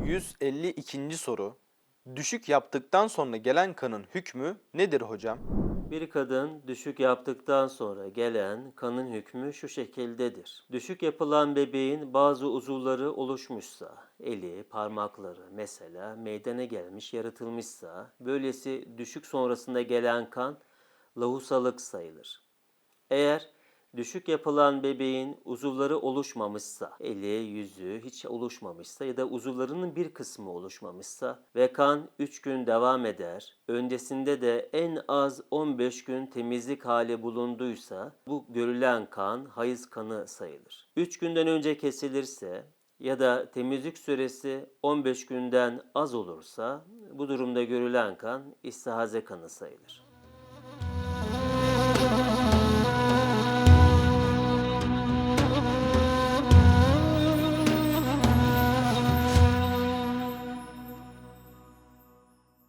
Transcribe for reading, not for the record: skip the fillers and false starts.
152. soru. Düşük yaptıktan sonra gelen kanın hükmü nedir hocam? Bir kadın düşük yaptıktan sonra gelen kanın hükmü şu şekildedir. Düşük yapılan bebeğin bazı uzuvları oluşmuşsa, eli, parmakları mesela meydana gelmiş, yaratılmışsa, böylesi düşük sonrasında gelen kan lohusalık sayılır. Eğer düşük yapılan bebeğin uzuvları oluşmamışsa, eli, yüzü hiç oluşmamışsa ya da uzuvlarının bir kısmı oluşmamışsa ve kan 3 gün devam eder, öncesinde de en az 15 gün temizlik hali bulunduysa bu görülen kan hayız kanı sayılır. 3 günden önce kesilirse ya da temizlik süresi 15 günden az olursa bu durumda görülen kan istihaze kanı sayılır.